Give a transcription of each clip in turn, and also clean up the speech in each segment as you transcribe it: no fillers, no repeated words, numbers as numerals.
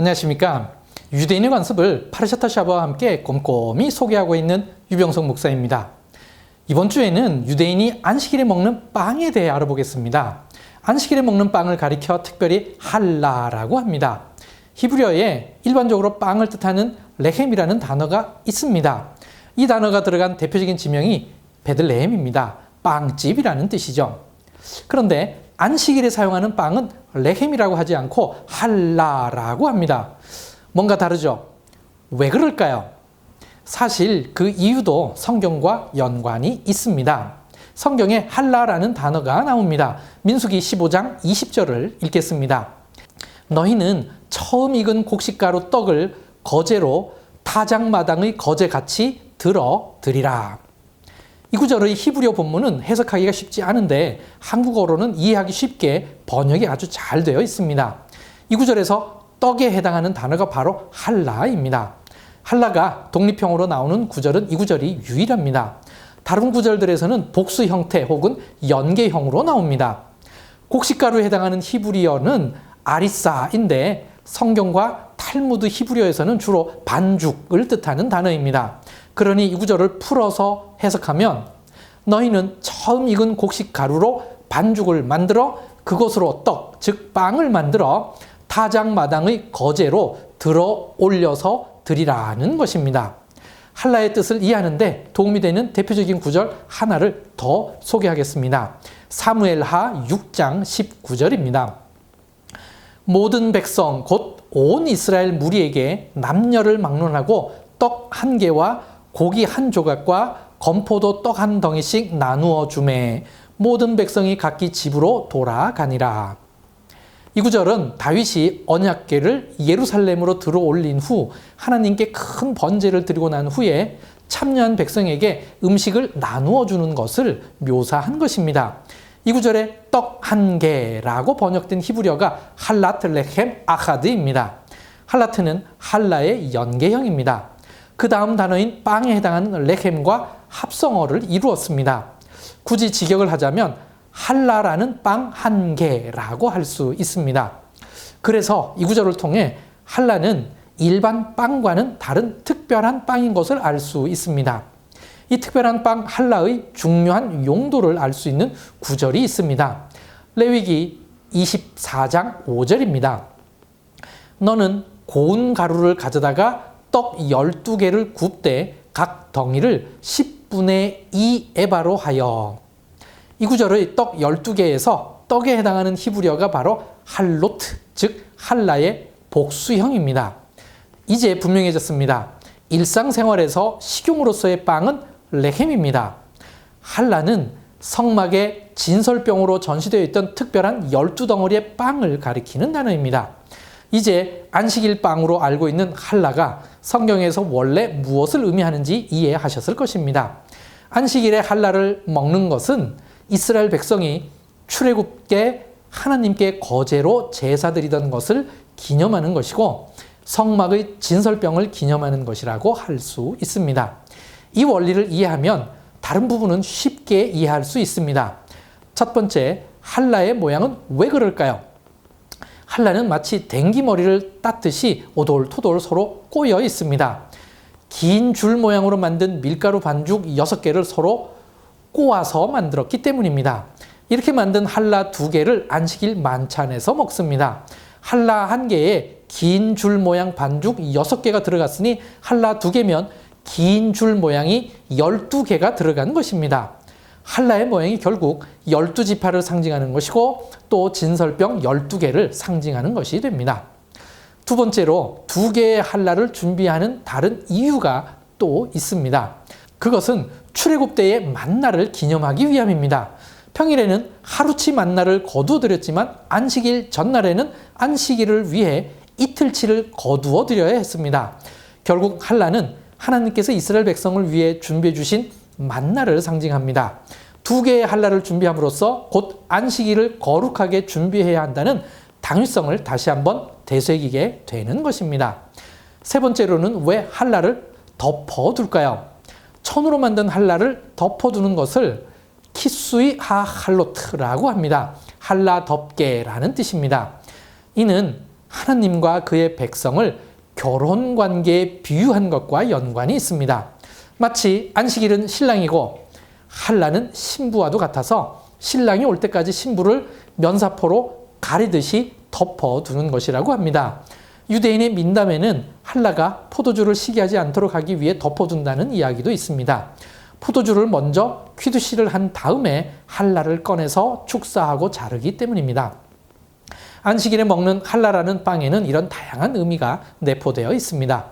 안녕하십니까. 유대인의 관습을 파르샤타 샤바와 함께 꼼꼼히 소개하고 있는 유병석 목사입니다. 이번 주에는 유대인이 안식일에 먹는 빵에 대해 알아보겠습니다. 안식일에 먹는 빵을 가리켜 특별히 할라라고 합니다. 히브리어에 일반적으로 빵을 뜻하는 레헴이라는 단어가 있습니다. 이 단어가 들어간 대표적인 지명이 베들레헴입니다. 빵집이라는 뜻이죠. 그런데 안식일에 사용하는 빵은 레헴이라고 하지 않고 할라라고 합니다. 뭔가 다르죠? 왜 그럴까요? 사실 그 이유도 성경과 연관이 있습니다. 성경에 할라라는 단어가 나옵니다. 민수기 15장 20절을 읽겠습니다. 너희는 처음 익은 곡식가루 떡을 거제로 타작마당의 거제같이 들어 드리라. 이 구절의 히브리어 본문은 해석하기가 쉽지 않은데 한국어로는 이해하기 쉽게 번역이 아주 잘 되어 있습니다. 이 구절에서 떡에 해당하는 단어가 바로 할라입니다. 할라가 독립형으로 나오는 구절은 이 구절이 유일합니다. 다른 구절들에서는 복수 형태 혹은 연계형으로 나옵니다. 곡식가루에 해당하는 히브리어는 아리사인데 성경과 탈무드 히브리어에서는 주로 반죽을 뜻하는 단어입니다. 그러니 이 구절을 풀어서 해석하면 너희는 처음 익은 곡식가루로 반죽을 만들어 그것으로 떡, 즉 빵을 만들어 타작마당의 거제로 들어 올려서 드리라는 것입니다. 할라의 뜻을 이해하는데 도움이 되는 대표적인 구절 하나를 더 소개하겠습니다. 사무엘하 6장 19절입니다. 모든 백성 곧 온 이스라엘 무리에게 남녀를 막론하고 떡 한 개와 고기 한 조각과 건포도 떡 한 덩이씩 나누어 주매 모든 백성이 각기 집으로 돌아가니라. 이 구절은 다윗이 언약궤를 예루살렘으로 들어올린 후 하나님께 큰 번제를 드리고 난 후에 참여한 백성에게 음식을 나누어 주는 것을 묘사한 것입니다. 이 구절에 떡 한 개라고 번역된 히브리어가 할라트 레헴 아하드입니다. 할라트는 할라의 연계형입니다. 그 다음 단어인 빵에 해당하는 레헴과 합성어를 이루었습니다. 굳이 직역을 하자면 할라라는 빵 한 개라고 할 수 있습니다. 그래서 이 구절을 통해 할라는 일반 빵과는 다른 특별한 빵인 것을 알 수 있습니다. 이 특별한 빵 할라의 중요한 용도를 알 수 있는 구절이 있습니다. 레위기 24장 5절입니다. 너는 고운 가루를 가져다가 떡 12개를 굽되 각 덩이를 10분의 2 에바로 하여. 이 구절의 떡 12개에서 떡에 해당하는 히브리어가 바로 할로트, 즉 할라의 복수형입니다. 이제 분명해졌습니다. 일상생활에서 식용으로서의 빵은 레헴입니다. 할라는 성막에 진설병으로 전시되어 있던 특별한 12덩어리의 빵을 가리키는 단어입니다. 이제 안식일 빵으로 알고 있는 할라가 성경에서 원래 무엇을 의미하는지 이해하셨을 것입니다. 안식일에 할라를 먹는 것은 이스라엘 백성이 출애굽때 하나님께 거제로 제사드리던 것을 기념하는 것이고 성막의 진설병을 기념하는 것이라고 할 수 있습니다. 이 원리를 이해하면 다른 부분은 쉽게 이해할 수 있습니다. 첫 번째, 할라의 모양은 왜 그럴까요? 할라는 마치 댕기머리를 땄듯이 오돌토돌 서로 꼬여 있습니다. 긴 줄 모양으로 만든 밀가루 반죽 6개를 서로 꼬아서 만들었기 때문입니다. 이렇게 만든 할라 2개를 안식일 만찬에서 먹습니다. 할라 1개에 긴 줄 모양 반죽 6개가 들어갔으니 할라 2개면 긴 줄 모양이 12개가 들어간 것입니다. 할라의 모양이 결국 12지파를 상징하는 것이고 또 진설병 12개를 상징하는 것이 됩니다. 두 번째로 2개의 할라를 준비하는 다른 이유가 또 있습니다. 그것은 출애굽 때의 만나를 기념하기 위함입니다. 평일에는 하루치 만나를 거두어 드렸지만 안식일 전날에는 안식일을 위해 이틀치를 거두어 드려야 했습니다. 결국 할라는 하나님께서 이스라엘 백성을 위해 준비해 주신 만나를 상징합니다. 2개의 할라를 준비함으로써 곧 안식일을 거룩하게 준비해야 한다는 당위성을 다시 한번 되새기게 되는 것입니다. 세 번째로는 왜 할라를 덮어둘까요? 천으로 만든 할라를 덮어두는 것을 키수이 하할로트라고 합니다. 할라 덮개라는 뜻입니다. 이는 하나님과 그의 백성을 결혼 관계에 비유한 것과 연관이 있습니다. 마치 안식일은 신랑이고 한라는 신부와도 같아서 신랑이 올 때까지 신부를 면사포로 가리듯이 덮어두는 것이라고 합니다. 유대인의 민담에는 한라가 포도주를 시기하지 않도록 하기 위해 덮어둔다는 이야기도 있습니다. 포도주를 먼저 퀴두시를 한 다음에 한라를 꺼내서 축사하고 자르기 때문입니다. 안식일에 먹는 한라라는 빵에는 이런 다양한 의미가 내포되어 있습니다.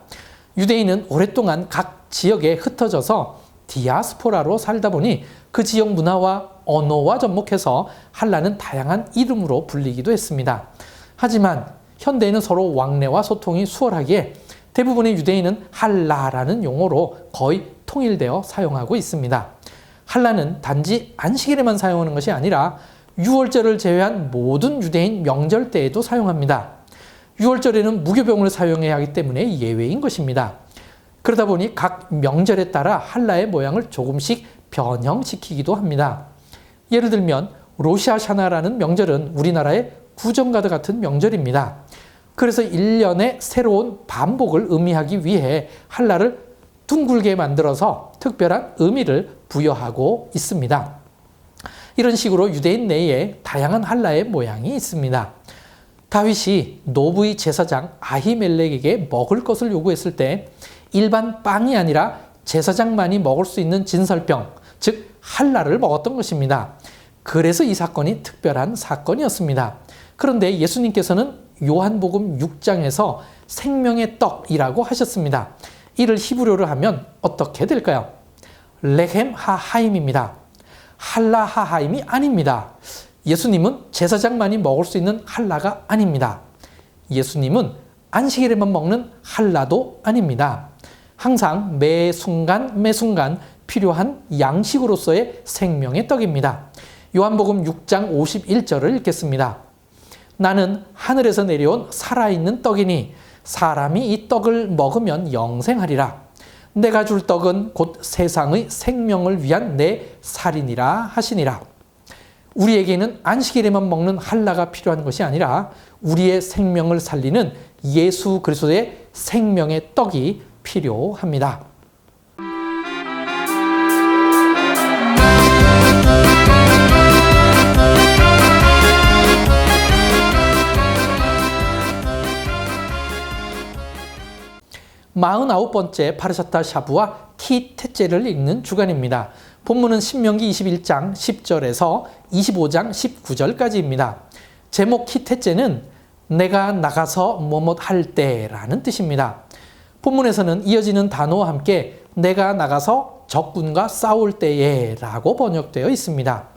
유대인은 오랫동안 각 지역에 흩어져서 디아스포라로 살다 보니 그 지역 문화와 언어와 접목해서 한라는 다양한 이름으로 불리기도 했습니다. 하지만 현대에는 서로 왕래와 소통이 수월하기에 대부분의 유대인은 한라라는 용어로 거의 통일되어 사용하고 있습니다. 한라는 단지 안식일에만 사용하는 것이 아니라 유월절을 제외한 모든 유대인 명절 때에도 사용합니다. 유월절에는 무교병을 사용해야 하기 때문에 예외인 것입니다. 그러다 보니 각 명절에 따라 한라의 모양을 조금씩 변형시키기도 합니다. 예를 들면 로샤샤나라는 명절은 우리나라의 구정가드 같은 명절입니다. 그래서 1년의 새로운 반복을 의미하기 위해 한라를 둥글게 만들어서 특별한 의미를 부여하고 있습니다. 이런 식으로 유대인 내에 다양한 한라의 모양이 있습니다. 다윗이 노브의 제사장 아히멜렉에게 먹을 것을 요구했을 때 일반 빵이 아니라 제사장만이 먹을 수 있는 진설병, 즉 한라를 먹었던 것입니다. 그래서 이 사건이 특별한 사건이었습니다. 그런데 예수님께서는 요한복음 6장에서 생명의 떡이라고 하셨습니다. 이를 히브리어로 하면 어떻게 될까요? 레헴 하하임입니다. 한라 하하임이 아닙니다. 예수님은 제사장만이 먹을 수 있는 한라가 아닙니다. 예수님은 안식일에만 먹는 한라도 아닙니다. 항상 매 순간 필요한 양식으로서의 생명의 떡입니다. 요한복음 6장 51절을 읽겠습니다. 나는 하늘에서 내려온 살아있는 떡이니 사람이 이 떡을 먹으면 영생하리라. 내가 줄 떡은 곧 세상의 생명을 위한 내 살이니라 하시니라. 우리에게는 안식일에만 먹는 한라가 필요한 것이 아니라 우리의 생명을 살리는 예수 그리스도의 생명의 떡이 필요합니다. 마흔아홉 번째 파르샤타 샤부와 키테째를 읽는 주간입니다. 본문은 신명기 21장 10절에서 25장 19절까지입니다. 제목 키테째는 내가 나가서 뭐뭇 할 때라는 뜻입니다. 본문에서는 이어지는 단어와 함께 내가 나가서 적군과 싸울 때에 라고 번역되어 있습니다.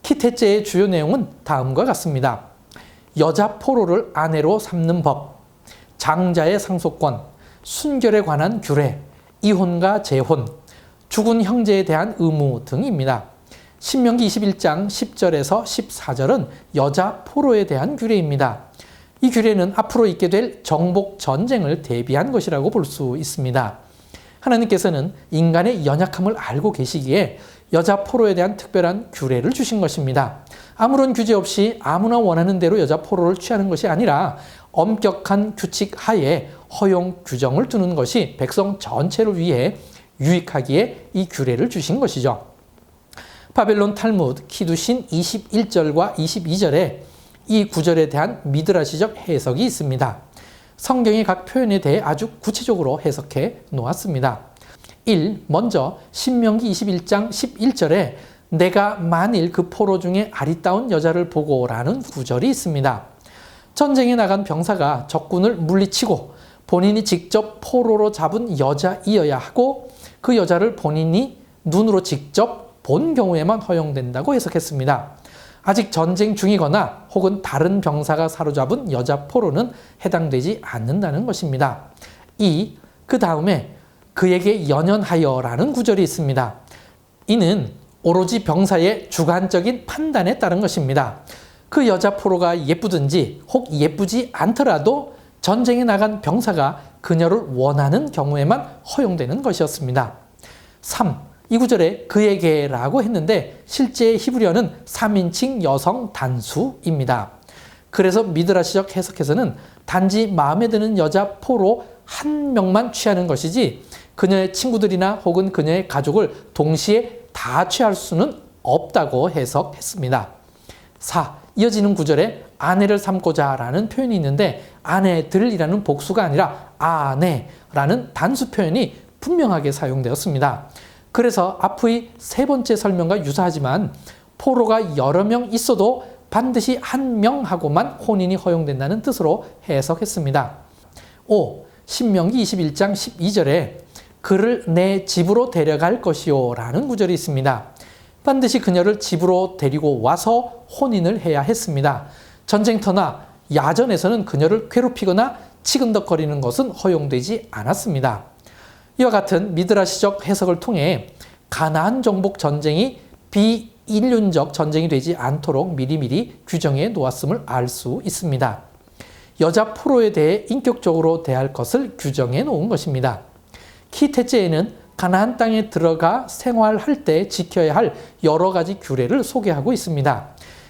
키테째의 주요 내용은 다음과 같습니다. 여자 포로를 아내로 삼는 법, 장자의 상속권, 순결에 관한 규례, 이혼과 재혼, 죽은 형제에 대한 의무 등입니다. 신명기 21장 10절에서 14절은 여자 포로에 대한 규례입니다. 이 규례는 앞으로 있게 될 정복 전쟁을 대비한 것이라고 볼 수 있습니다. 하나님께서는 인간의 연약함을 알고 계시기에 여자 포로에 대한 특별한 규례를 주신 것입니다. 아무런 규제 없이 아무나 원하는 대로 여자 포로를 취하는 것이 아니라 엄격한 규칙 하에 허용 규정을 두는 것이 백성 전체를 위해 유익하기에 이 규례를 주신 것이죠. 바벨론 탈무드 키두신 21절과 22절에 이 구절에 대한 미드라시적 해석이 있습니다. 성경의 각 표현에 대해 아주 구체적으로 해석해 놓았습니다. 1. 먼저 신명기 21장 11절에 내가 만일 그 포로 중에 아리따운 여자를 보고라는 구절이 있습니다. 전쟁에 나간 병사가 적군을 물리치고 본인이 직접 포로로 잡은 여자이어야 하고 그 여자를 본인이 눈으로 직접 본 경우에만 허용된다고 해석했습니다. 아직 전쟁 중이거나 혹은 다른 병사가 사로잡은 여자 포로는 해당되지 않는다는 것입니다. 2. 그 다음에 그에게 연연하여라는 구절이 있습니다. 이는 오로지 병사의 주관적인 판단에 따른 것입니다. 그 여자 포로가 예쁘든지 혹 예쁘지 않더라도 전쟁에 나간 병사가 그녀를 원하는 경우에만 허용되는 것이었습니다. 3. 이 구절에 그에게라고 했는데 실제 히브리어는 3인칭 여성 단수입니다. 그래서 미드라시적 해석에서는 단지 마음에 드는 여자 포로 한 명만 취하는 것이지 그녀의 친구들이나 혹은 그녀의 가족을 동시에 다 취할 수는 없다고 해석했습니다. 4. 이어지는 구절에 아내를 삼고자 라는 표현이 있는데 아내들이라는 복수가 아니라 아내라는 단수 표현이 분명하게 사용되었습니다. 그래서 앞의 세 번째 설명과 유사하지만 포로가 여러 명 있어도 반드시 한 명하고만 혼인이 허용된다는 뜻으로 해석했습니다. 5. 신명기 21장 12절에 그를 내 집으로 데려갈 것이요 라는 구절이 있습니다. 반드시 그녀를 집으로 데리고 와서 혼인을 해야 했습니다. 전쟁터나 야전에서는 그녀를 괴롭히거나 치근덕거리는 것은 허용되지 않았습니다. 이와 같은 미드라시적 해석을 통해 가나안 정복 전쟁이 비인륜적 전쟁이 되지 않도록 미리미리 규정해 놓았음을 알 수 있습니다. 여자 포로에 대해 인격적으로 대할 것을 규정해 놓은 것입니다. 키테째에는 가나안 땅에 들어가 생활할 때 지켜야 할 여러 가지 규례를 소개하고 있습니다.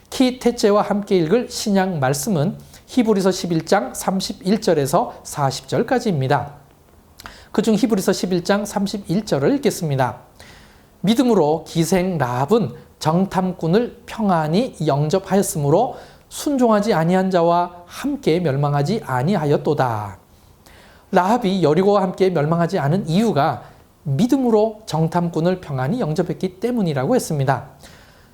키테째와 함께 읽을 신약 말씀은 히브리서 11장 31절에서 40절까지입니다. 그중 히브리서 11장 31절을 읽겠습니다. 믿음으로 기생 라합은 정탐꾼을 평안히 영접하였으므로 순종하지 아니한 자와 함께 멸망하지 아니하였도다. 라합이 여리고와 함께 멸망하지 않은 이유가 믿음으로 정탐꾼을 평안히 영접했기 때문이라고 했습니다.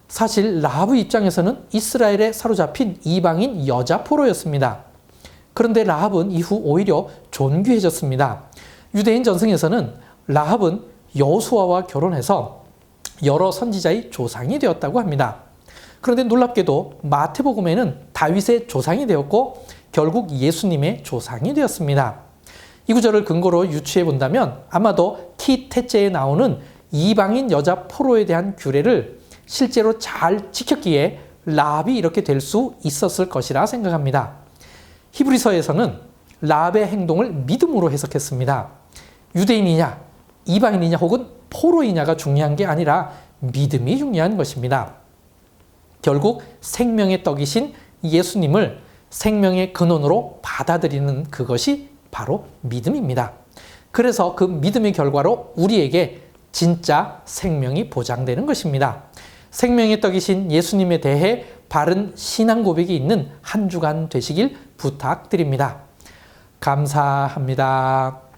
사실 라합의 입장에서는 이스라엘에 사로잡힌 이방인 여자 포로였습니다. 그런데 라합은 이후 오히려 존귀해졌습니다. 유대인 전승에서는 라합은 여호수아와 결혼해서 여러 선지자의 조상이 되었다고 합니다. 그런데 놀랍게도 마태복음에는 다윗의 조상이 되었고 결국 예수님의 조상이 되었습니다. 이 구절을 근거로 유추해 본다면 아마도 키테째에 나오는 이방인 여자 포로에 대한 규례를 실제로 잘 지켰기에 라합이 이렇게 될 수 있었을 것이라 생각합니다. 히브리서에서는 라합의 행동을 믿음으로 해석했습니다. 유대인이냐, 이방인이냐 혹은 포로이냐가 중요한 게 아니라 믿음이 중요한 것입니다. 결국 생명의 떡이신 예수님을 생명의 근원으로 받아들이는 그것이 바로 믿음입니다. 그래서 그 믿음의 결과로 우리에게 진짜 생명이 보장되는 것입니다. 생명의 떡이신 예수님에 대해 바른 신앙 고백이 있는 한 주간 되시길 부탁드립니다. 감사합니다.